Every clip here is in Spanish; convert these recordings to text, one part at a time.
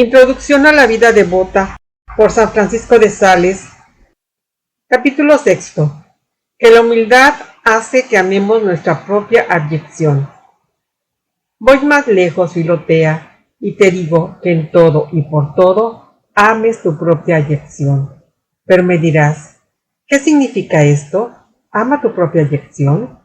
Introducción a la vida devota por San Francisco de Sales. Capítulo 6. Que la humildad hace que amemos nuestra propia abyección. Voy más lejos, Filotea, y te digo que en todo y por todo ames tu propia abyección. Pero me dirás, ¿qué significa esto? ¿Ama tu propia abyección?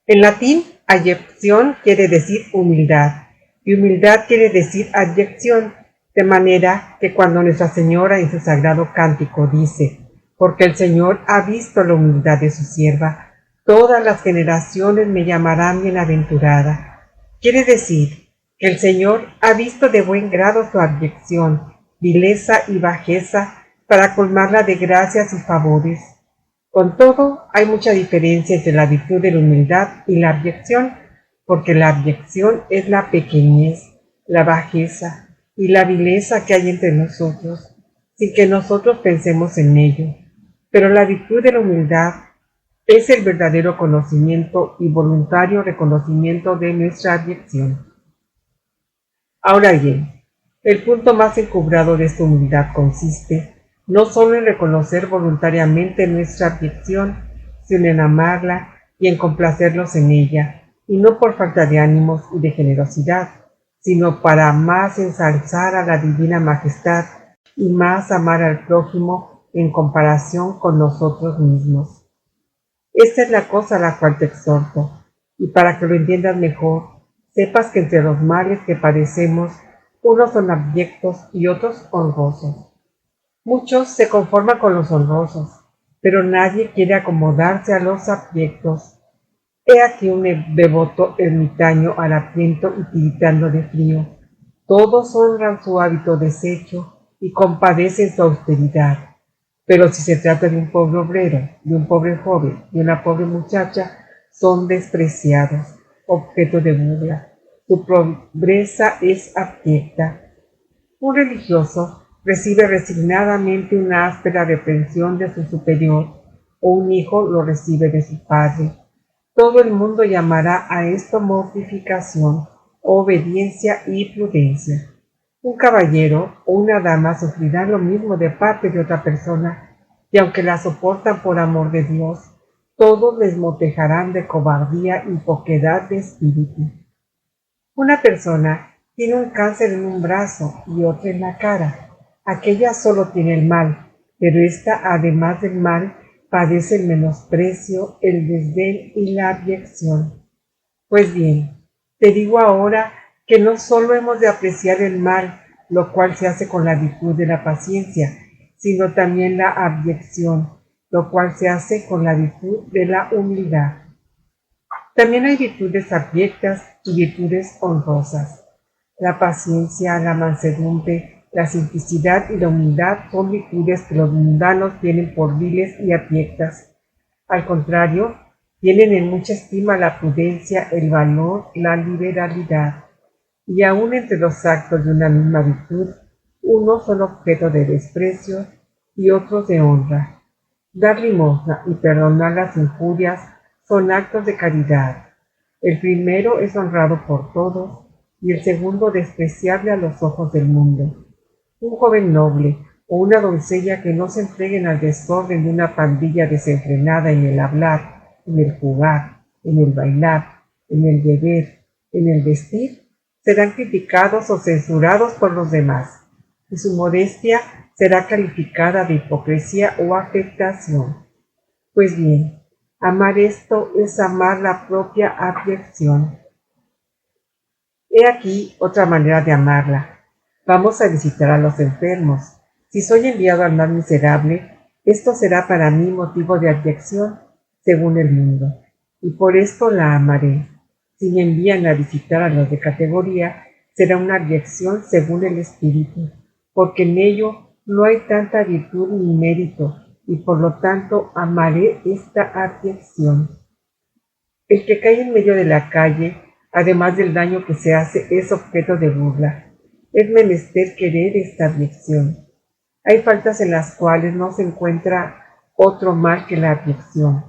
En latín, abyección quiere decir humildad, y humildad quiere decir abyección. De manera que cuando Nuestra Señora en su sagrado cántico dice, porque el Señor ha visto la humildad de su sierva, todas las generaciones me llamarán bienaventurada, quiere decir que el Señor ha visto de buen grado su abyección, vileza y bajeza para colmarla de gracias y favores. Con todo, hay mucha diferencia entre la virtud de la humildad y la abyección, porque la abyección es la pequeñez, la bajeza y la vileza que hay entre nosotros, sin que nosotros pensemos en ello. Pero la virtud de la humildad es el verdadero conocimiento y voluntario reconocimiento de nuestra abyección. Ahora bien, el punto más encubrado de esta humildad consiste no solo en reconocer voluntariamente nuestra abyección, sino en amarla y en complacernos en ella, y no por falta de ánimos y de generosidad, sino para más ensalzar a la divina majestad y más amar al prójimo en comparación con nosotros mismos. Esta es la cosa a la cual te exhorto, y para que lo entiendas mejor, sepas que entre los males que padecemos, unos son abyectos y otros honrosos. Muchos se conforman con los honrosos, pero nadie quiere acomodarse a los abyectos. He aquí un devoto ermitaño harapiento y tiritando de frío. Todos honran su hábito deshecho y compadecen su austeridad. Pero si se trata de un pobre obrero, de un pobre joven, de una pobre muchacha, son despreciados, objeto de burla. Su pobreza es abyecta. Un religioso recibe resignadamente una áspera reprensión de su superior, o un hijo lo recibe de su padre. Todo el mundo llamará a esto mortificación, obediencia y prudencia. Un caballero o una dama sufrirán lo mismo de parte de otra persona, y aunque la soportan por amor de Dios, todos les motejarán de cobardía y poquedad de espíritu. Una persona tiene un cáncer en un brazo y otro en la cara. Aquella solo tiene el mal, pero ésta, además del mal, padece el menosprecio, el desdén y la abyección. Pues bien, te digo ahora que no solo hemos de apreciar el mal, lo cual se hace con la virtud de la paciencia, sino también la abyección, lo cual se hace con la virtud de la humildad. También hay virtudes abyectas y virtudes honrosas. La paciencia, la mansedumbre, la simplicidad y la humildad son virtudes que los mundanos tienen por viles y abyectas. Al contrario, tienen en mucha estima la prudencia, el valor, la liberalidad. Y aun entre los actos de una misma virtud, unos son objeto de desprecio y otros de honra. Dar limosna y perdonar las injurias son actos de caridad. El primero es honrado por todos y el segundo despreciable a los ojos del mundo. Un joven noble o una doncella que no se entreguen al desorden de una pandilla desenfrenada en el hablar, en el jugar, en el bailar, en el beber, en el vestir, serán criticados o censurados por los demás, y su modestia será calificada de hipocresía o afectación. Pues bien, amar esto es amar la propia abyección. He aquí otra manera de amarla. Vamos a visitar a los enfermos. Si soy enviado al más miserable, esto será para mí motivo de abyección, según el mundo, y por esto la amaré. Si me envían a visitar a los de categoría, será una abyección según el espíritu, porque en ello no hay tanta virtud ni mérito, y por lo tanto amaré esta abyección. El que cae en medio de la calle, además del daño que se hace, es objeto de burla. Es menester querer esta abyección. Hay faltas en las cuales no se encuentra otro mal que la abyección.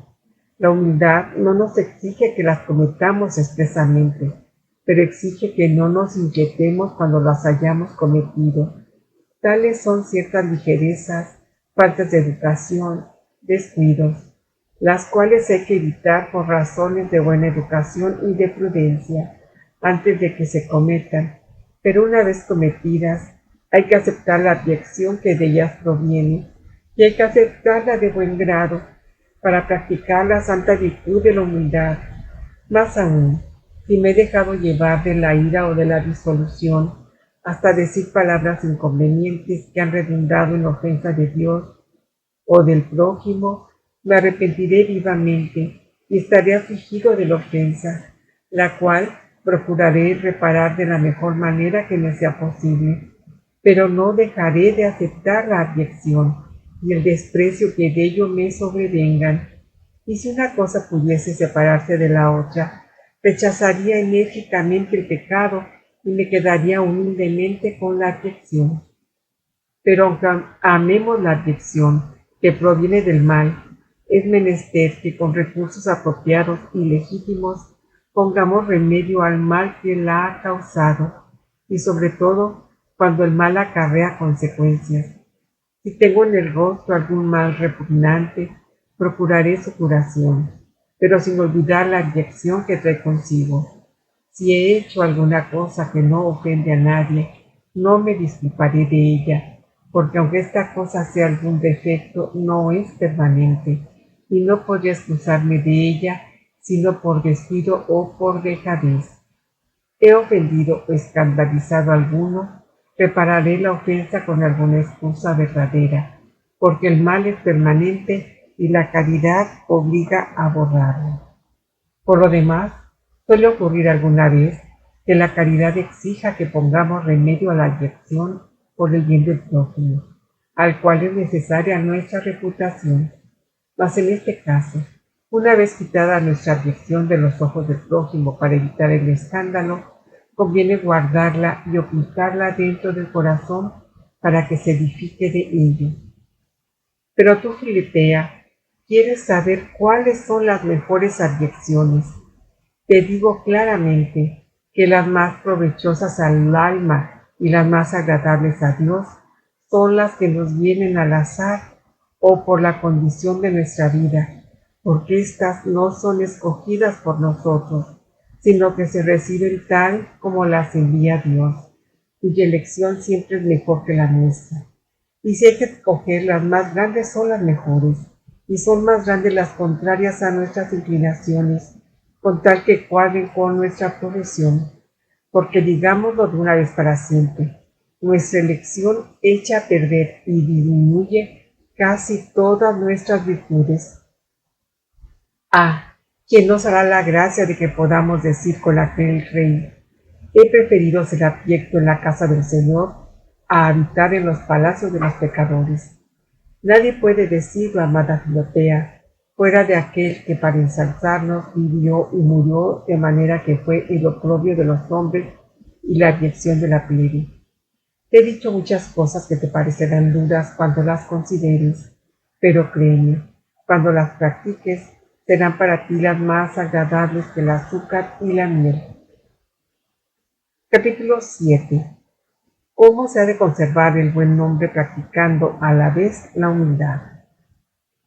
La humildad no nos exige que las cometamos expresamente, pero exige que no nos inquietemos cuando las hayamos cometido. Tales son ciertas ligerezas, faltas de educación, descuidos, las cuales hay que evitar por razones de buena educación y de prudencia, antes de que se cometan, pero una vez cometidas, hay que aceptar la abyección que de ellas proviene, y hay que aceptarla de buen grado, para practicar la santa virtud de la humildad. Más aún, si me he dejado llevar de la ira o de la disolución, hasta decir palabras inconvenientes que han redundado en ofensa de Dios o del prójimo, me arrepentiré vivamente y estaré afligido de la ofensa, la cual procuraré reparar de la mejor manera que me sea posible, pero no dejaré de aceptar la abyección y el desprecio que de ello me sobrevengan. Y si una cosa pudiese separarse de la otra, rechazaría enérgicamente el pecado y me quedaría humildemente con la abyección. Pero aunque amemos la abyección que proviene del mal, es menester que con recursos apropiados y legítimos pongamos remedio al mal que la ha causado, y sobre todo cuando el mal acarrea consecuencias. Si tengo en el rostro algún mal repugnante, procuraré su curación, pero sin olvidar la abyección que trae consigo. Si he hecho alguna cosa que no ofende a nadie, no me disculparé de ella, porque aunque esta cosa sea algún defecto, no es permanente, y no podría excusarme de ella, sino por descuido o por dejadez. ¿He ofendido o escandalizado a alguno? Repararé la ofensa con alguna excusa verdadera, porque el mal es permanente y la caridad obliga a borrarlo. Por lo demás, suele ocurrir alguna vez que la caridad exija que pongamos remedio a la abyección por el bien del prójimo, al cual es necesaria nuestra reputación. Mas en este caso, una vez quitada nuestra abyección de los ojos del prójimo para evitar el escándalo, conviene guardarla y ocultarla dentro del corazón para que se edifique de ello. Pero tú, Filetea, quieres saber cuáles son las mejores abyecciones. Te digo claramente que las más provechosas al alma y las más agradables a Dios son las que nos vienen al azar o por la condición de nuestra vida, porque éstas no son escogidas por nosotros, sino que se reciben tal como las envía Dios, cuya elección siempre es mejor que la nuestra. Y si hay que escoger, las más grandes son las mejores, y son más grandes las contrarias a nuestras inclinaciones, con tal que cuadren con nuestra profesión, porque digámoslo de una vez para siempre, nuestra elección echa a perder y disminuye casi todas nuestras virtudes. ¿Quién nos hará la gracia de que podamos decir con aquel rey: he preferido ser abyecto en la casa del Señor a habitar en los palacios de los pecadores? Nadie puede decirlo, amada Filotea, fuera de aquel que para ensalzarnos vivió y murió de manera que fue el oprobio de los hombres y la abyección de la plebe. Te he dicho muchas cosas que te parecerán duras cuando las consideres, pero créeme, cuando las practiques, serán para ti las más agradables que el azúcar y la miel. Capítulo 7. ¿Cómo se ha de conservar el buen nombre practicando a la vez la humildad?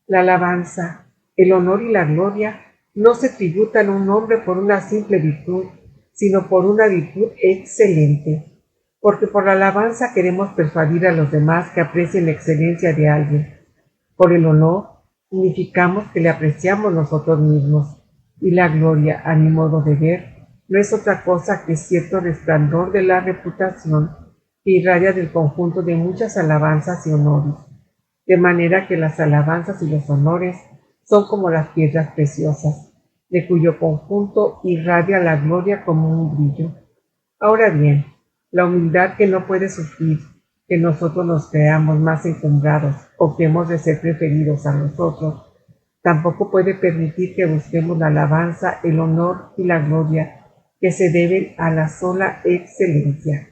La alabanza, el honor y la gloria no se tributan a un hombre por una simple virtud, sino por una virtud excelente, porque por la alabanza queremos persuadir a los demás que aprecien la excelencia de alguien. Por el honor significamos que le apreciamos nosotros mismos, y la gloria, a mi modo de ver, no es otra cosa que cierto resplandor de la reputación que irradia del conjunto de muchas alabanzas y honores, de manera que las alabanzas y los honores son como las piedras preciosas, de cuyo conjunto irradia la gloria como un brillo. Ahora bien, la humildad que no puede sufrir que nosotros nos creamos más encumbrados o que hemos de ser preferidos a nosotros, tampoco puede permitir que busquemos la alabanza, el honor y la gloria que se deben a la sola excelencia.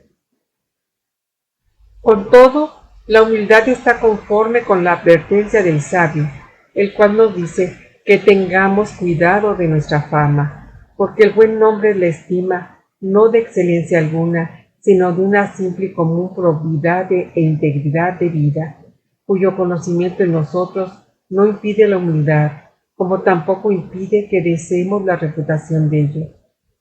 Con todo, la humildad está conforme con la advertencia del sabio, el cual nos dice que tengamos cuidado de nuestra fama, porque el buen nombre es la estima no de excelencia alguna, sino de una simple y común probidad e integridad de vida, cuyo conocimiento en nosotros no impide la humildad, como tampoco impide que deseemos la reputación de ello.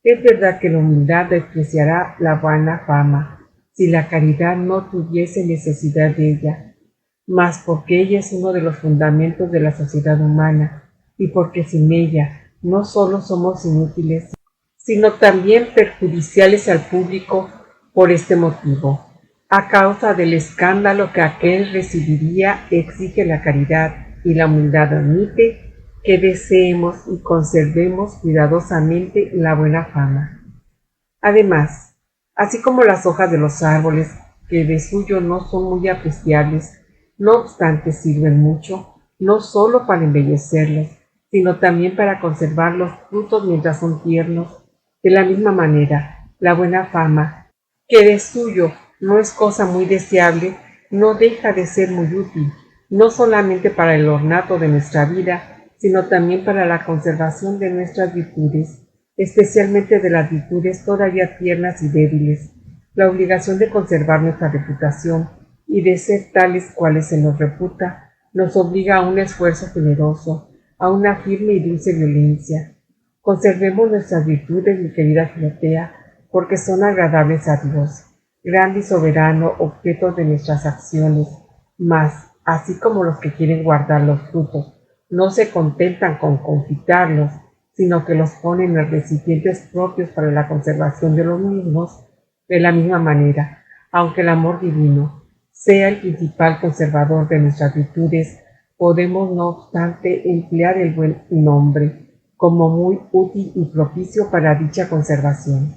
Es verdad que la humildad despreciará la buena fama, si la caridad no tuviese necesidad de ella, mas porque ella es uno de los fundamentos de la sociedad humana, y porque sin ella no solo somos inútiles, sino también perjudiciales al público por este motivo. A causa del escándalo que aquel recibiría, exige la caridad, y la humildad admite que deseemos y conservemos cuidadosamente la buena fama. Además, así como las hojas de los árboles, que de suyo no son muy apreciables, no obstante sirven mucho, no sólo para embellecerlos, sino también para conservar los frutos mientras son tiernos. De la misma manera, la buena fama, que de suyo no es cosa muy deseable, no deja de ser muy útil, no solamente para el ornato de nuestra vida, sino también para la conservación de nuestras virtudes, especialmente de las virtudes todavía tiernas y débiles. La obligación de conservar nuestra reputación y de ser tales cuales se nos reputa, nos obliga a un esfuerzo generoso, a una firme y dulce violencia. Conservemos nuestras virtudes, mi querida Filotea, porque son agradables a Dios, grande y soberano objeto de nuestras acciones, mas, así como los que quieren guardar los frutos, no se contentan con confitarlos, sino que los ponen en recipientes propios para la conservación de los mismos, de la misma manera, aunque el amor divino sea el principal conservador de nuestras virtudes, podemos no obstante emplear el buen nombre como muy útil y propicio para dicha conservación.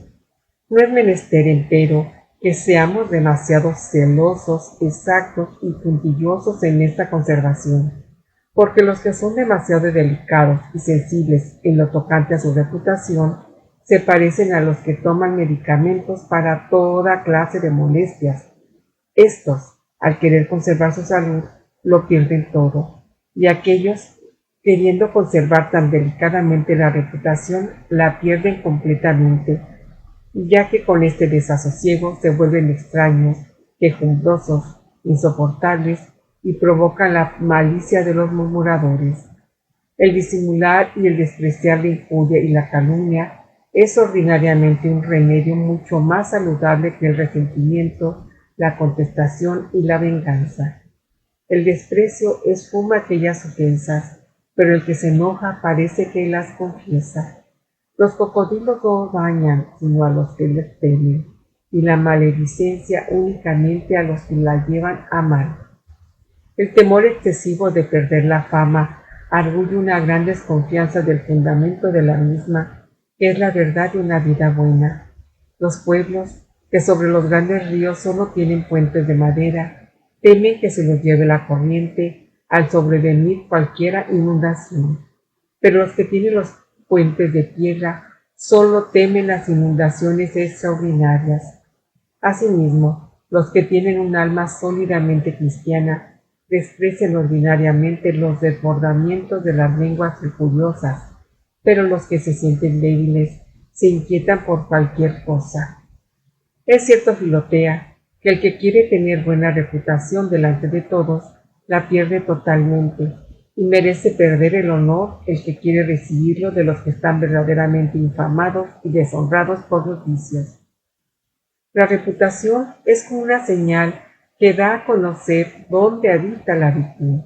No es menester, empero, que seamos demasiado celosos, exactos y puntillosos en esta conservación, porque los que son demasiado delicados y sensibles en lo tocante a su reputación se parecen a los que toman medicamentos para toda clase de molestias. Estos, al querer conservar su salud, lo pierden todo, y aquellos, queriendo conservar tan delicadamente la reputación, la pierden completamente, ya que con este desasosiego se vuelven extraños, quejumbrosos, insoportables, y provocan la malicia de los murmuradores. El disimular y el despreciar la injuria y la calumnia es ordinariamente un remedio mucho más saludable que el resentimiento, la contestación y la venganza. El desprecio esfuma aquellas ofensas, pero el que se enoja parece que las confiesa. Los cocodrilos no dañan sino a los que les temen, y la maledicencia únicamente a los que la llevan a mal. El temor excesivo de perder la fama arguye una gran desconfianza del fundamento de la misma, que es la verdad de una vida buena. Los pueblos, que sobre los grandes ríos solo tienen puentes de madera, temen que se los lleve la corriente al sobrevenir cualquiera inundación. Pero los que tienen los puentes de tierra solo temen las inundaciones extraordinarias. Asimismo, los que tienen un alma sólidamente cristiana desprecian ordinariamente los desbordamientos de las lenguas injuriosas, pero los que se sienten débiles se inquietan por cualquier cosa. Es cierto, Filotea, que el que quiere tener buena reputación delante de todos, la pierde totalmente, y merece perder el honor el que quiere recibirlo de los que están verdaderamente infamados y deshonrados por los vicios. La reputación es como una señal que da a conocer dónde habita la virtud.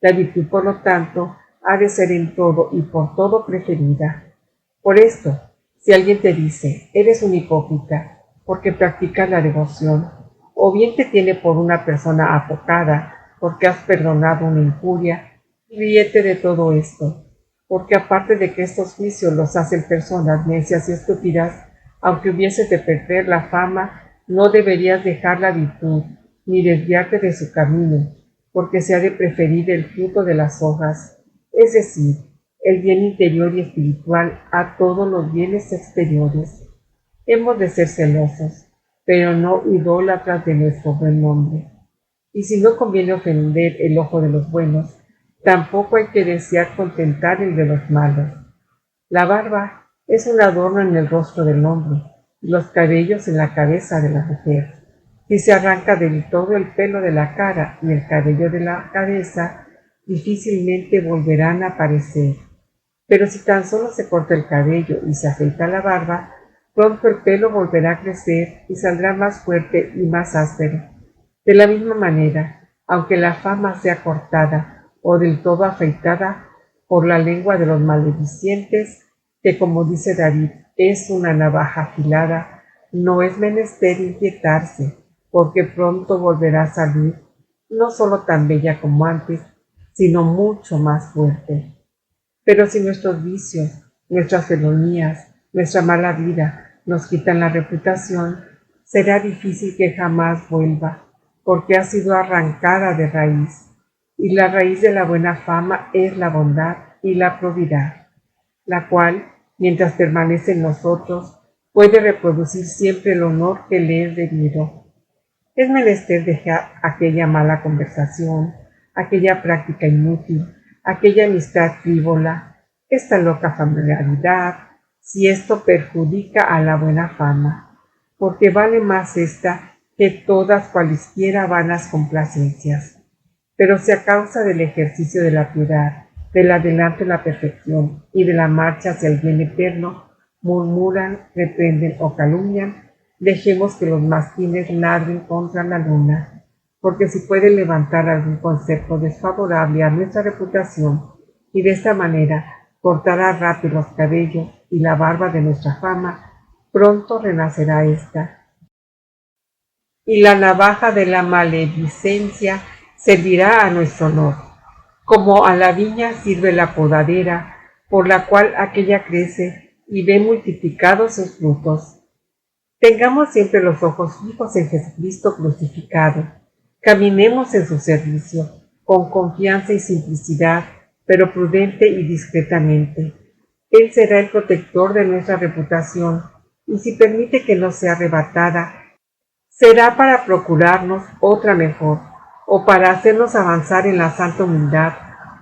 La virtud, por lo tanto, ha de ser en todo y por todo preferida. Por esto, si alguien te dice, eres un hipócrita, porque practicas la devoción, o bien te tiene por una persona apocada, porque has perdonado una injuria, ríete de todo esto, porque aparte de que estos juicios los hacen personas necias y estúpidas, aunque hubieses de perder la fama, no deberías dejar la virtud, ni desviarte de su camino, porque se ha de preferir el fruto de las hojas, es decir, el bien interior y espiritual a todos los bienes exteriores. Hemos de ser celosos, pero no idólatras de nuestro buen nombre. Y si no conviene ofender el ojo de los buenos, tampoco hay que desear contentar el de los malos. La barba es un adorno en el rostro del hombre, y los cabellos en la cabeza de la mujer. Si se arranca del todo el pelo de la cara y el cabello de la cabeza, difícilmente volverán a aparecer. Pero si tan solo se corta el cabello y se afeita la barba, pronto el pelo volverá a crecer y saldrá más fuerte y más áspero. De la misma manera, aunque la fama sea cortada o del todo afeitada por la lengua de los maledicientes, que como dice David, es una navaja afilada, no es menester inquietarse, porque pronto volverá a salir, no solo tan bella como antes, sino mucho más fuerte. Pero si nuestros vicios, nuestras felonías, nuestra mala vida nos quitan la reputación, será difícil que jamás vuelva, porque ha sido arrancada de raíz, y la raíz de la buena fama es la bondad y la probidad, la cual, mientras permanece en nosotros, puede reproducir siempre el honor que le es debido. Es menester dejar aquella mala conversación, aquella práctica inútil, aquella amistad frívola, esta loca familiaridad, si esto perjudica a la buena fama, porque vale más esta que todas cualesquiera vanas complacencias. Pero si a causa del ejercicio de la piedad, del adelanto en la perfección y de la marcha hacia el bien eterno, murmuran, reprenden o calumnian, dejemos que los mastines ladren contra la luna, porque si puede levantar algún concepto desfavorable a nuestra reputación, y de esta manera cortará rápido los cabellos y la barba de nuestra fama, pronto renacerá ésta. Y la navaja de la maledicencia servirá a nuestro honor, como a la viña sirve la podadera, por la cual aquella crece y ve multiplicados sus frutos. Tengamos siempre los ojos fijos en Jesucristo crucificado. Caminemos en su servicio, con confianza y simplicidad, pero prudente y discretamente. Él será el protector de nuestra reputación, y si permite que no sea arrebatada, será para procurarnos otra mejor, o para hacernos avanzar en la santa humildad,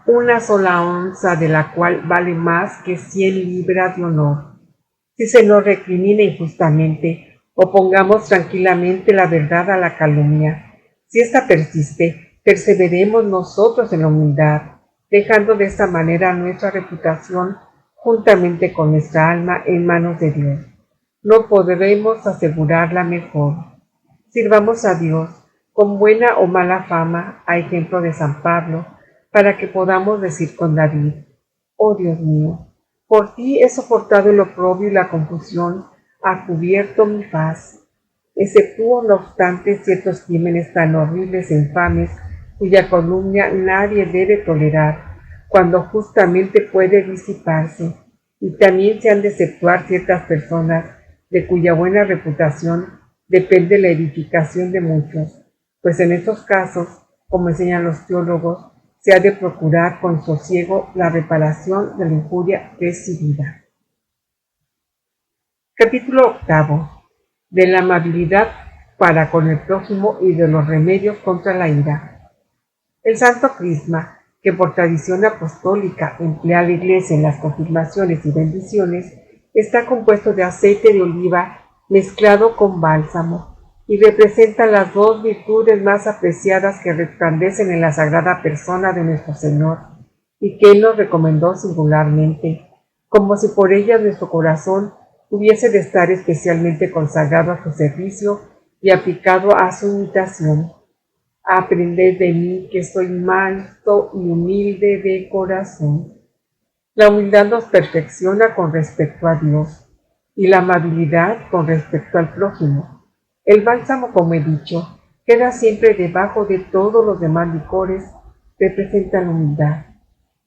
una sola onza de la cual vale más que 100 libras de honor. Si se nos recrimina injustamente, opongamos tranquilamente la verdad a la calumnia. Si ésta persiste, perseveremos nosotros en la humildad, dejando de esta manera nuestra reputación juntamente con nuestra alma en manos de Dios. No podremos asegurarla mejor. Sirvamos a Dios con buena o mala fama, a ejemplo de San Pablo, para que podamos decir con David: «Oh Dios mío, por ti he soportado el oprobio y la confusión, ha cubierto mi faz». Exceptúo, no obstante, ciertos crímenes tan horribles e infames, cuya calumnia nadie debe tolerar, cuando justamente puede disiparse, y también se han de exceptuar ciertas personas, de cuya buena reputación depende la edificación de muchos, pues en estos casos, como enseñan los teólogos, se ha de procurar con sosiego la reparación de la injuria recibida. Capítulo 8. De la amabilidad para con el prójimo y de los remedios contra la ira. El santo crisma, que por tradición apostólica emplea la Iglesia en las confirmaciones y bendiciones, está compuesto de aceite de oliva mezclado con bálsamo, y representa las dos virtudes más apreciadas que resplandecen en la sagrada persona de nuestro Señor, y que Él nos recomendó singularmente, como si por ellas nuestro corazón hubiese de estar especialmente consagrado a su servicio y aplicado a su imitación. Aprended de mí, que soy manso y humilde de corazón. La humildad nos perfecciona con respecto a Dios, y la amabilidad con respecto al prójimo. El bálsamo, como he dicho, queda siempre debajo de todos los demás licores, representa la humildad,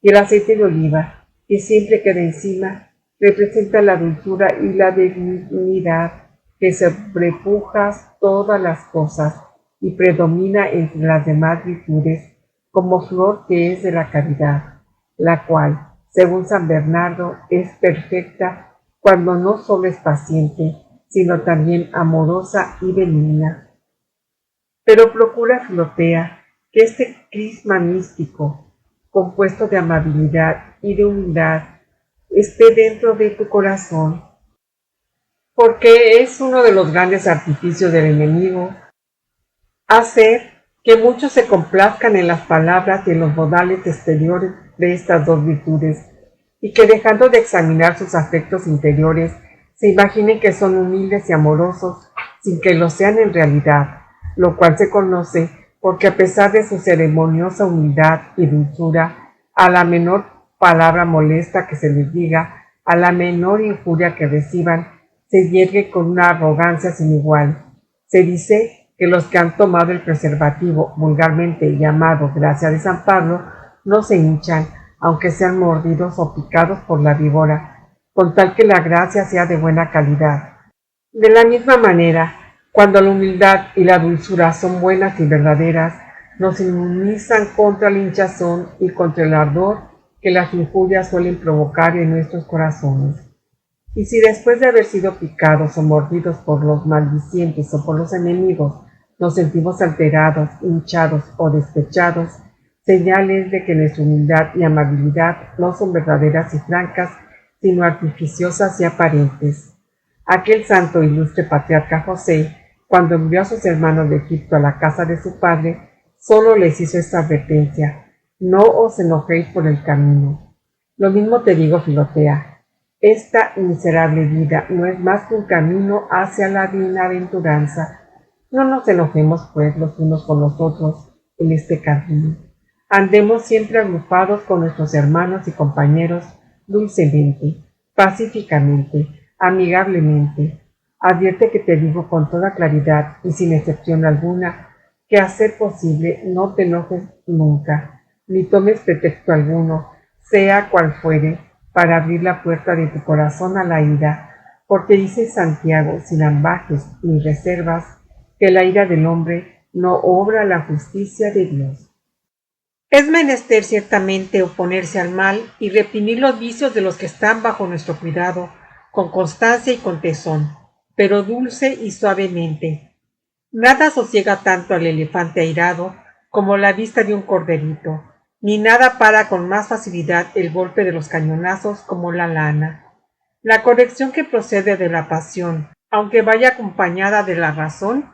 y el aceite de oliva, que siempre queda encima, representa la dulzura y la benignidad, que sobrepuja todas las cosas y predomina entre las demás virtudes, como flor que es de la caridad, la cual, según San Bernardo, es perfecta cuando no solo es paciente, sino también amorosa y benigna. Pero procura, Filotea, que este crisma místico, compuesto de amabilidad y de humildad, esté dentro de tu corazón. porque es uno de los grandes artificios del enemigo hacer que muchos se complazcan en las palabras y en los modales exteriores de estas dos virtudes, y que dejando de examinar sus afectos interiores, se imaginen que son humildes y amorosos, sin que lo sean en realidad, lo cual se conoce porque a pesar de su ceremoniosa humildad y dulzura, a la menor palabra molesta que se les diga, a la menor injuria que reciban, se yergue con una arrogancia sin igual. Se dice que los que han tomado el preservativo, vulgarmente llamado gracia de San Pablo, no se hinchan, aunque sean mordidos o picados por la víbora, con tal que la gracia sea de buena calidad. De la misma manera, cuando la humildad y la dulzura son buenas y verdaderas, nos inmunizan contra la hinchazón y contra el ardor que las injurias suelen provocar en nuestros corazones. Y si después de haber sido picados o mordidos por los maldicientes o por los enemigos, nos sentimos alterados, hinchados o despechados, señales de que nuestra humildad y amabilidad no son verdaderas y francas, sino artificiosas y aparentes. Aquel santo ilustre patriarca José, cuando envió a sus hermanos de Egipto a la casa de su padre, solo les hizo esta advertencia: no os enojéis por el camino. Lo mismo te digo, Filotea, esta miserable vida no es más que un camino hacia la bienaventuranza. No nos enojemos, pues, los unos con los otros en este camino. Andemos siempre agrupados con nuestros hermanos y compañeros dulcemente, pacíficamente, amigablemente. Advierte que te digo con toda claridad y sin excepción alguna, que a ser posible no te enojes nunca, ni tomes pretexto alguno, sea cual fuere, para abrir la puerta de tu corazón a la ira, porque dice Santiago, sin ambajes ni reservas, que la ira del hombre no obra la justicia de Dios. Es menester ciertamente oponerse al mal y reprimir los vicios de los que están bajo nuestro cuidado, con constancia y con tesón, pero dulce y suavemente. Nada sosiega tanto al elefante airado como la vista de un corderito, ni nada para con más facilidad el golpe de los cañonazos como la lana. La corrección que procede de la pasión, aunque vaya acompañada de la razón,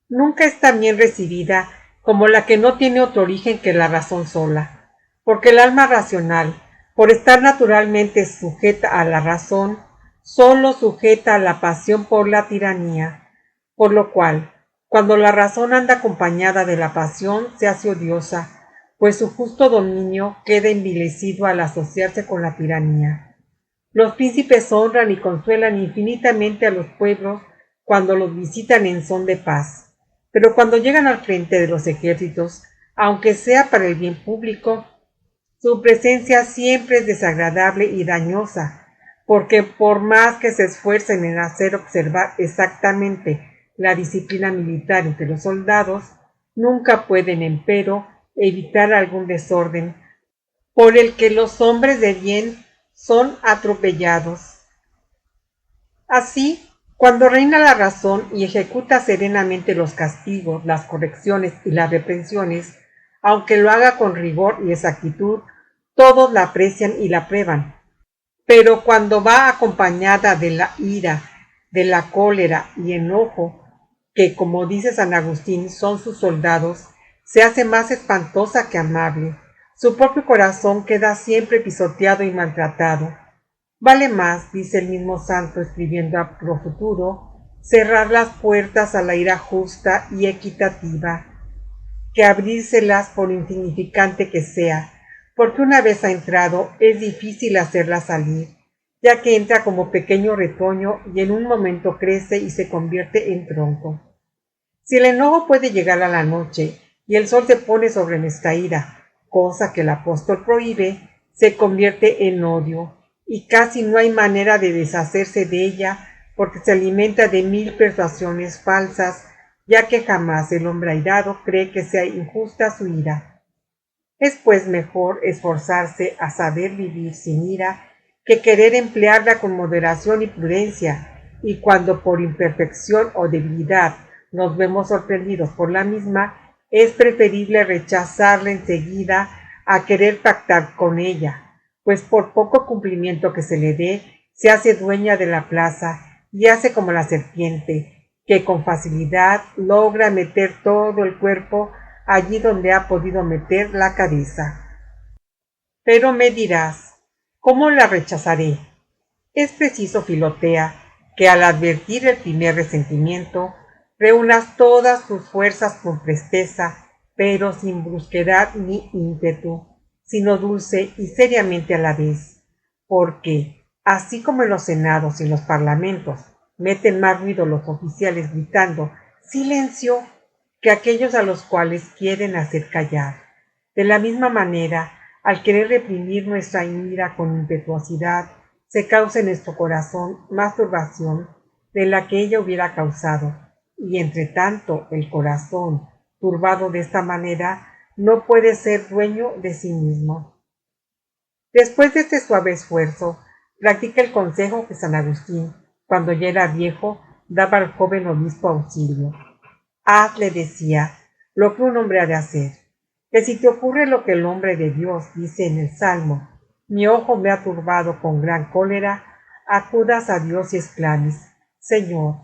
nunca es tan bien recibida como la que no tiene otro origen que la razón sola, porque el alma racional, por estar naturalmente sujeta a la razón, sólo sujeta a la pasión por la tiranía, por lo cual, cuando la razón anda acompañada de la pasión, se hace odiosa, pues su justo dominio queda envilecido al asociarse con la tiranía. Los príncipes honran y consuelan infinitamente a los pueblos cuando los visitan en son de paz, pero cuando llegan al frente de los ejércitos, aunque sea para el bien público, su presencia siempre es desagradable y dañosa, porque por más que se esfuercen en hacer observar exactamente la disciplina militar entre los soldados, nunca pueden, empero, evitar algún desorden por el que los hombres de bien son atropellados. Así, cuando reina la razón y ejecuta serenamente los castigos, las correcciones y las reprensiones, aunque lo haga con rigor y exactitud, todos la aprecian y la aprueban. Pero cuando va acompañada de la ira, de la cólera y enojo, que, como dice San Agustín, son sus soldados, se hace más espantosa que amable. Su propio corazón queda siempre pisoteado y maltratado. Vale más, dice el mismo santo escribiendo a pro futuro, cerrar las puertas a la ira justa y equitativa, que abrírselas por insignificante que sea, porque una vez ha entrado es difícil hacerla salir, ya que entra como pequeño retoño y en un momento crece y se convierte en tronco. Si el enojo puede llegar a la noche y el sol se pone sobre nuestra ira, cosa que el apóstol prohíbe, se convierte en odio, y casi no hay manera de deshacerse de ella porque se alimenta de 1000 persuasiones falsas, ya que jamás el hombre airado cree que sea injusta su ira. Es pues mejor esforzarse a saber vivir sin ira que querer emplearla con moderación y prudencia, y cuando por imperfección o debilidad nos vemos sorprendidos por la misma, es preferible rechazarla enseguida a querer pactar con ella, pues por poco cumplimiento que se le dé, se hace dueña de la plaza y hace como la serpiente, que con facilidad logra meter todo el cuerpo allí donde ha podido meter la cabeza. Pero me dirás, ¿cómo la rechazaré? Es preciso, Filotea, que al advertir el primer resentimiento, reúnas todas tus fuerzas con presteza, pero sin brusquedad ni ímpetu, sino dulce y seriamente a la vez, porque, así como en los senados y en los parlamentos meten más ruido los oficiales gritando ¡silencio!, que aquellos a los cuales quieren hacer callar. De la misma manera, al querer reprimir nuestra ira con impetuosidad, se causa en nuestro corazón más turbación de la que ella hubiera causado, y entre tanto el corazón, turbado de esta manera, no puede ser dueño de sí mismo. Después de este suave esfuerzo, practica el consejo que San Agustín, cuando ya era viejo, daba al joven obispo Auxilio. Haz, le decía, lo que un hombre ha de hacer, que si te ocurre lo que el hombre de Dios dice en el Salmo, mi ojo me ha turbado con gran cólera, acudas a Dios y exclames, Señor,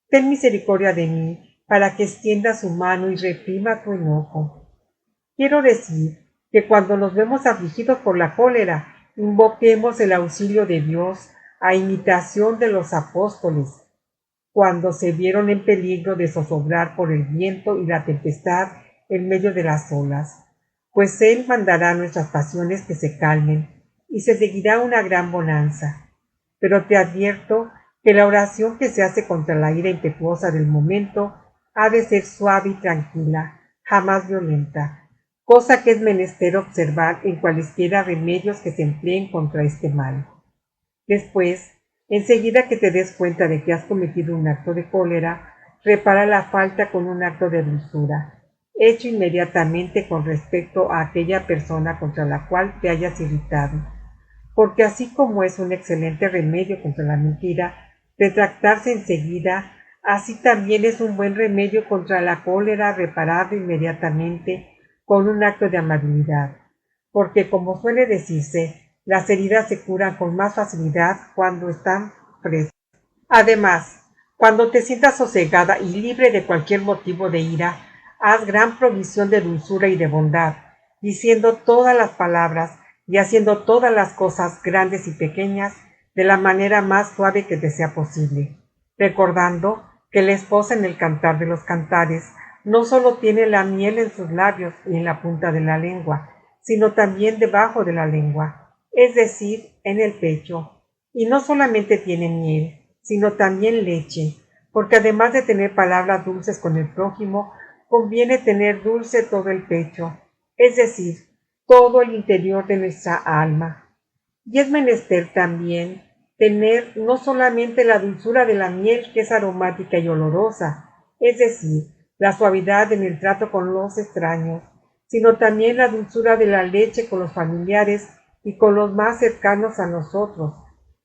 ten misericordia de mí, para que extienda su mano y reprima tu enojo. Quiero decir que cuando nos vemos afligidos por la cólera, invoquemos el auxilio de Dios a imitación de los apóstoles, cuando se vieron en peligro de zozobrar por el viento y la tempestad en medio de las olas, pues Él mandará a nuestras pasiones que se calmen, y se seguirá una gran bonanza. Pero te advierto que la oración que se hace contra la ira impetuosa del momento ha de ser suave y tranquila, jamás violenta, cosa que es menester observar en cualesquiera remedios que se empleen contra este mal. Después, enseguida que te des cuenta de que has cometido un acto de cólera, repara la falta con un acto de dulzura, hecho inmediatamente con respecto a aquella persona contra la cual te hayas irritado, porque así como es un excelente remedio contra la mentira, retractarse enseguida, así también es un buen remedio contra la cólera repararlo inmediatamente con un acto de amabilidad, porque como suele decirse, las heridas se curan con más facilidad cuando están frescas. Además, cuando te sientas sosegada y libre de cualquier motivo de ira, haz gran provisión de dulzura y de bondad, diciendo todas las palabras y haciendo todas las cosas grandes y pequeñas de la manera más suave que te sea posible, recordando que la esposa en el cantar de los cantares no sólo tiene la miel en sus labios y en la punta de la lengua, sino también debajo de la lengua, es decir, en el pecho, y no solamente tiene miel, sino también leche, porque además de tener palabras dulces con el prójimo, conviene tener dulce todo el pecho, es decir, todo el interior de nuestra alma. Y es menester también tener no solamente la dulzura de la miel, que es aromática y olorosa, es decir, la suavidad en el trato con los extraños, sino también la dulzura de la leche con los familiares y con los más cercanos a nosotros,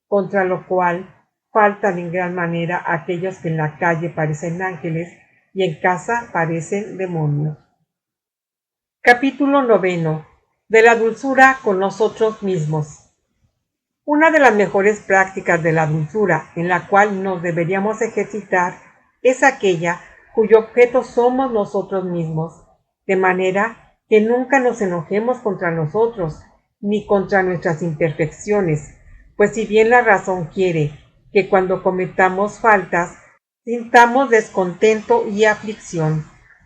contra lo cual faltan en gran manera aquellos que en la calle parecen ángeles y en casa parecen demonios. Capítulo 9. De la dulzura con nosotros mismos. Una de las mejores prácticas de la dulzura en la cual nos deberíamos ejercitar es aquella cuyo objeto somos nosotros mismos, de manera que nunca nos enojemos contra nosotros ni contra nuestras imperfecciones, pues si bien la razón quiere que cuando cometamos faltas sintamos descontento y aflicción,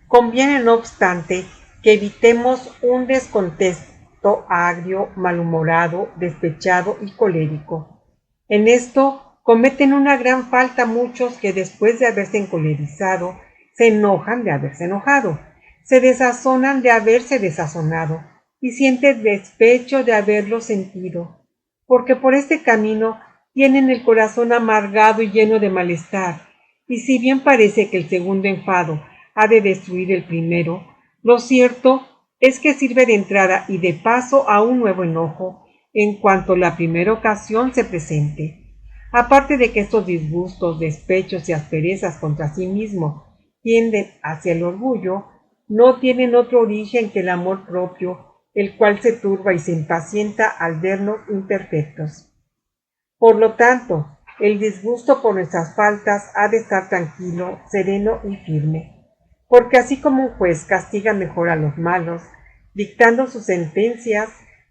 conviene no obstante que evitemos un descontento agrio, malhumorado, despechado y colérico. En esto cometen una gran falta muchos que después de haberse encolerizado se enojan de haberse enojado, se desazonan de haberse desazonado y sienten despecho de haberlo sentido, porque por este camino tienen el corazón amargado y lleno de malestar, y si bien parece que el segundo enfado ha de destruir el primero, lo cierto es que sirve de entrada y de paso a un nuevo enojo en cuanto la primera ocasión se presente. Aparte de que estos disgustos, despechos y asperezas contra sí mismo tienden hacia el orgullo, no tienen otro origen que el amor propio, el cual se turba y se impacienta al vernos imperfectos. Por lo tanto, el disgusto por nuestras faltas ha de estar tranquilo, sereno y firme, porque así como un juez castiga mejor a los malos, dictando sus sentencias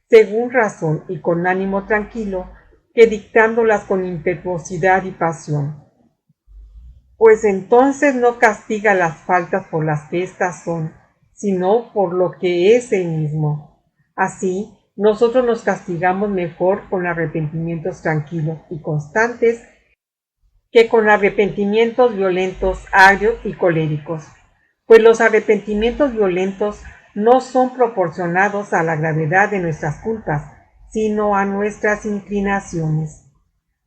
según razón y con ánimo tranquilo, que dictándolas con impetuosidad y pasión, pues entonces no castiga las faltas por las que éstas son, sino por lo que es él mismo. Así, nosotros nos castigamos mejor con arrepentimientos tranquilos y constantes que con arrepentimientos violentos, agrios y coléricos, pues los arrepentimientos violentos no son proporcionados a la gravedad de nuestras culpas, sino a nuestras inclinaciones.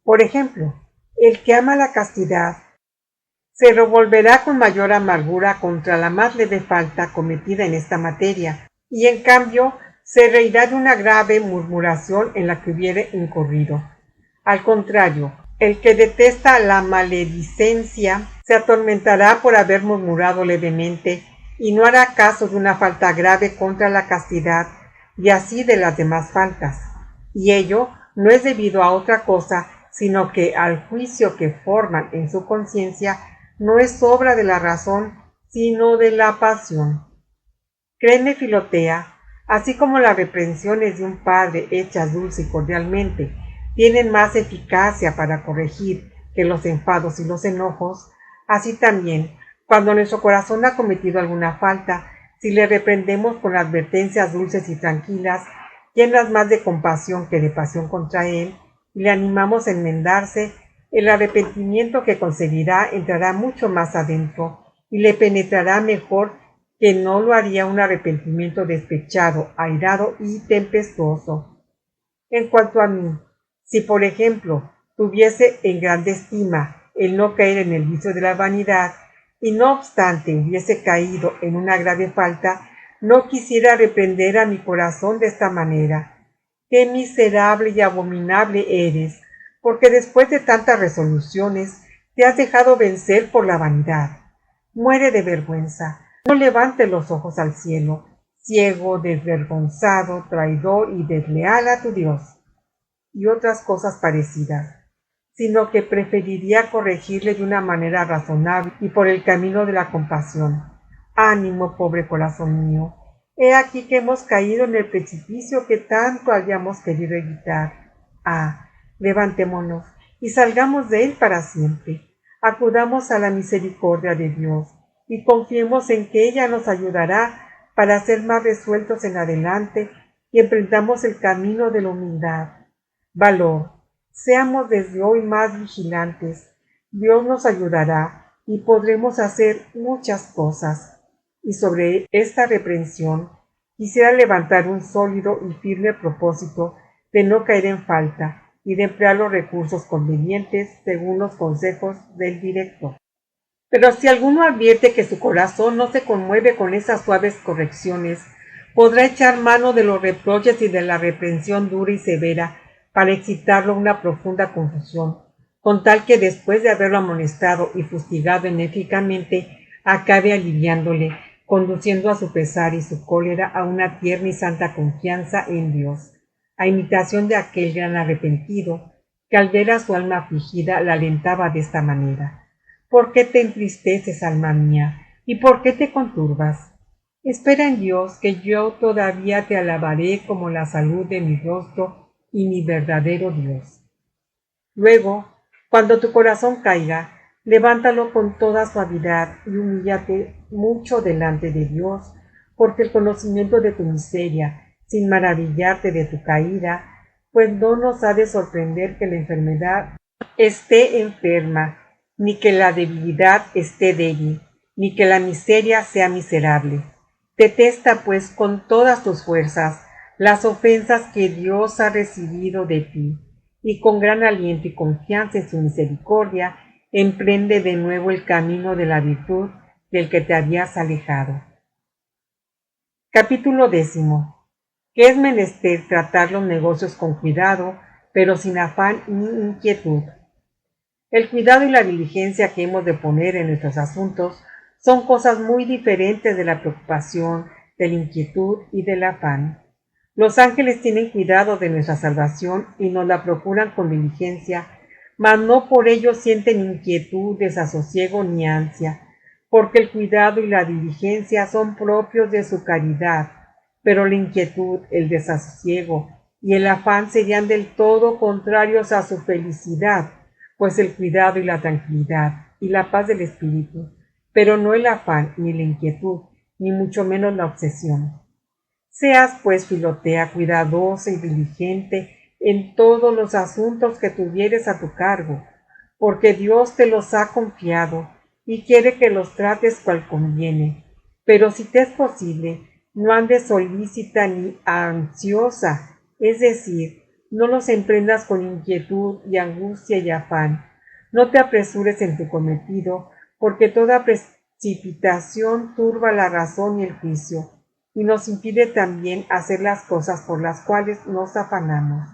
Por ejemplo, el que ama la castidad se revolverá con mayor amargura contra la más leve falta cometida en esta materia, y en cambio se reirá de una grave murmuración en la que hubiere incurrido. Al contrario, el que detesta la maledicencia se atormentará por haber murmurado levemente y no hará caso de una falta grave contra la castidad y así de las demás faltas. Y ello no es debido a otra cosa, sino que al juicio que forman en su conciencia no es obra de la razón, sino de la pasión. Créeme, Filotea, así como las reprensiones de un padre hechas dulce y cordialmente tienen más eficacia para corregir que los enfados y los enojos, así también, cuando nuestro corazón ha cometido alguna falta, si le reprendemos con advertencias dulces y tranquilas, llenas más de compasión que de pasión contra él, y le animamos a enmendarse, el arrepentimiento que conseguirá entrará mucho más adentro y le penetrará mejor que no lo haría un arrepentimiento despechado, airado y tempestuoso. En cuanto a mí, si por ejemplo tuviese en grande estima el no caer en el vicio de la vanidad, y no obstante hubiese caído en una grave falta, no quisiera reprender a mi corazón de esta manera. ¡Qué miserable y abominable eres! Porque después de tantas resoluciones te has dejado vencer por la vanidad. Muere de vergüenza, no levantes los ojos al cielo, ciego, desvergonzado, traidor y desleal a tu Dios, y otras cosas parecidas, sino que preferiría corregirle de una manera razonable y por el camino de la compasión. Ánimo, pobre corazón mío, he aquí que hemos caído en el precipicio que tanto habíamos querido evitar. Levantémonos y salgamos de él para siempre. Acudamos a la misericordia de Dios y confiemos en que ella nos ayudará para ser más resueltos en adelante y emprendamos el camino de la humildad. Valor, seamos desde hoy más vigilantes. Dios nos ayudará y podremos hacer muchas cosas. Y sobre esta reprensión quisiera levantar un sólido y firme propósito de no caer en falta y de emplear los recursos convenientes según los consejos del director. Pero si alguno advierte que su corazón no se conmueve con esas suaves correcciones, podrá echar mano de los reproches y de la reprensión dura y severa para excitarlo a una profunda confusión, con tal que después de haberlo amonestado y fustigado enérgicamente, acabe aliviándole, conduciendo a su pesar y su cólera a una tierna y santa confianza en Dios, a imitación de aquel gran arrepentido que al ver a su alma afligida la alentaba de esta manera. ¿Por qué te entristeces, alma mía? ¿Y por qué te conturbas? Espera en Dios, que yo todavía te alabaré como la salud de mi rostro y mi verdadero Dios. Luego, cuando tu corazón caiga, levántalo con toda suavidad y humíllate mucho delante de Dios, porque el conocimiento de tu miseria, sin maravillarte de tu caída, pues no nos ha de sorprender que la enfermedad esté enferma, ni que la debilidad esté débil, ni que la miseria sea miserable. Detesta, pues, con todas tus fuerzas las ofensas que Dios ha recibido de ti, y con gran aliento y confianza en su misericordia, emprende de nuevo el camino de la virtud del que te habías alejado. Capítulo 10. Que es menester tratar los negocios con cuidado, pero sin afán ni inquietud. El cuidado y la diligencia que hemos de poner en nuestros asuntos son cosas muy diferentes de la preocupación, de la inquietud y del afán. Los ángeles tienen cuidado de nuestra salvación y nos la procuran con diligencia, mas no por ello sienten inquietud, desasosiego ni ansia, porque el cuidado y la diligencia son propios de su caridad, pero la inquietud, el desasosiego y el afán serían del todo contrarios a su felicidad, pues el cuidado y la tranquilidad y la paz del espíritu, pero no el afán ni la inquietud, ni mucho menos la obsesión. Seas, pues, Filotea, cuidadosa y diligente en todos los asuntos que tuvieres a tu cargo, porque Dios te los ha confiado y quiere que los trates cual conviene. Pero si te es posible, no andes solícita ni ansiosa, es decir, no los emprendas con inquietud y angustia y afán. No te apresures en tu cometido, porque toda precipitación turba la razón y el juicio, y nos impide también hacer las cosas por las cuales nos afanamos.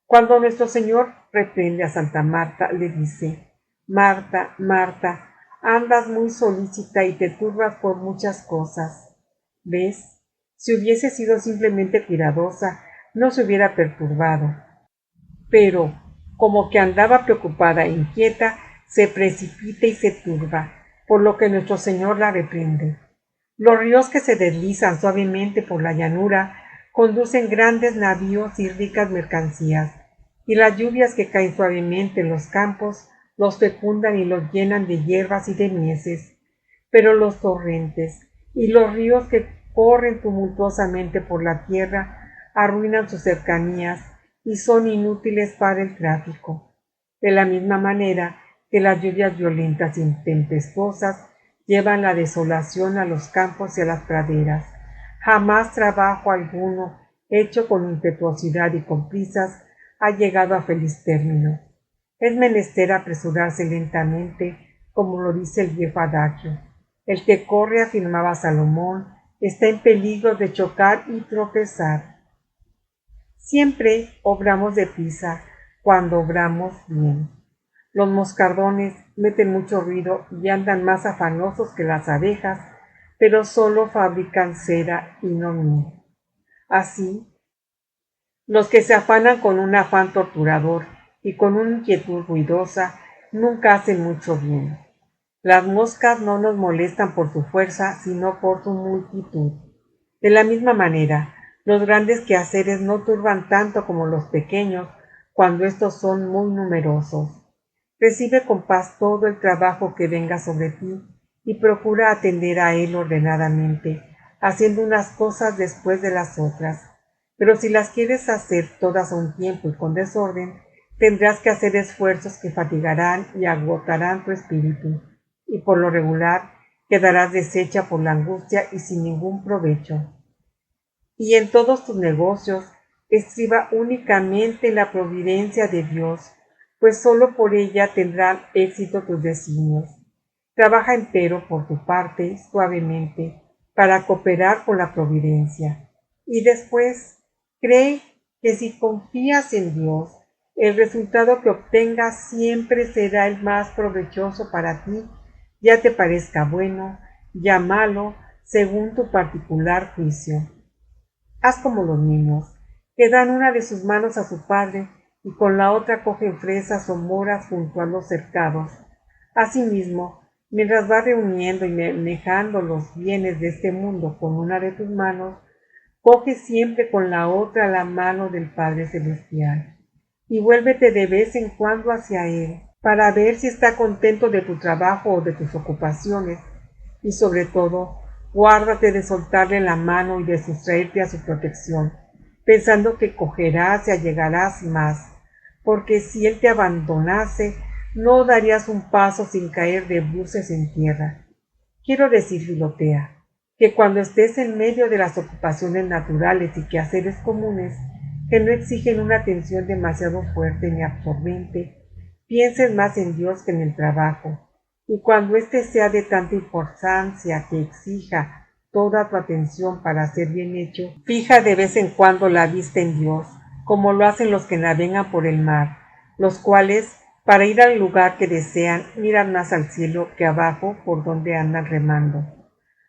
Cuando nuestro Señor reprende a Santa Marta, le dice: Marta, Marta, andas muy solícita y te turbas por muchas cosas. ¿Ves? Si hubiese sido simplemente cuidadosa, no se hubiera perturbado. Pero, como que andaba preocupada e inquieta, se precipita y se turba, por lo que nuestro Señor la reprende. Los ríos que se deslizan suavemente por la llanura conducen grandes navíos y ricas mercancías, y las lluvias que caen suavemente en los campos los fecundan y los llenan de hierbas y de mieses. Pero los torrentes y los ríos que corren tumultuosamente por la tierra arruinan sus cercanías y son inútiles para el tráfico. De la misma manera que las lluvias violentas y tempestuosas llevan la desolación a los campos y a las praderas. Jamás trabajo alguno, hecho con impetuosidad y con prisas, ha llegado a feliz término. Es menester apresurarse lentamente, como lo dice el viejo adagio. El que corre, afirmaba Salomón, está en peligro de chocar y tropezar. Siempre obramos deprisa cuando obramos bien. Los moscardones meten mucho ruido y andan más afanosos que las abejas, pero solo fabrican cera y no miel. Así, los que se afanan con un afán torturador y con una inquietud ruidosa nunca hacen mucho bien. Las moscas no nos molestan por su fuerza, sino por su multitud. De la misma manera, los grandes quehaceres no turban tanto como los pequeños cuando estos son muy numerosos. Recibe con paz todo el trabajo que venga sobre ti y procura atender a él ordenadamente, haciendo unas cosas después de las otras. Pero si las quieres hacer todas a un tiempo y con desorden, tendrás que hacer esfuerzos que fatigarán y agotarán tu espíritu, y por lo regular quedarás deshecha por la angustia y sin ningún provecho. Y en todos tus negocios estriba únicamente la providencia de Dios, pues sólo por ella tendrán éxito tus designios. Trabaja empero por tu parte suavemente para cooperar con la providencia. Y después, cree que si confías en Dios, el resultado que obtengas siempre será el más provechoso para ti, ya te parezca bueno, ya malo, según tu particular juicio. Haz como los niños, que dan una de sus manos a su padre y con la otra cogen fresas o moras junto a los cercados. Asimismo, mientras vas reuniendo y manejando los bienes de este mundo con una de tus manos, coge siempre con la otra la mano del Padre Celestial, y vuélvete de vez en cuando hacia Él, para ver si está contento de tu trabajo o de tus ocupaciones, y sobre todo, guárdate de soltarle la mano y de sustraerte a su protección, pensando que cogerás y allegarás más, porque si Él te abandonase, no darías un paso sin caer de bruces en tierra. Quiero decir, Filotea, que cuando estés en medio de las ocupaciones naturales y quehaceres comunes, que no exigen una atención demasiado fuerte ni absorbente, pienses más en Dios que en el trabajo, y cuando éste sea de tanta importancia que exija toda tu atención para ser bien hecho, fija de vez en cuando la vista en Dios, como lo hacen los que navegan por el mar, los cuales, para ir al lugar que desean, miran más al cielo que abajo por donde andan remando.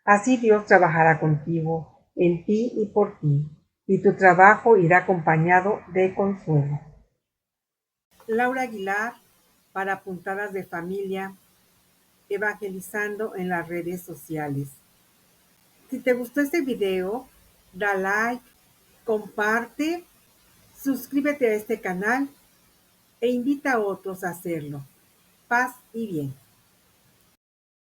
Así Dios trabajará contigo, en ti y por ti, y tu trabajo irá acompañado de consuelo. Laura Aguilar para Puntadas de Familia, evangelizando en las redes sociales. Si te gustó este video, da like, comparte, suscríbete a este canal e invita a otros a hacerlo. Paz y bien.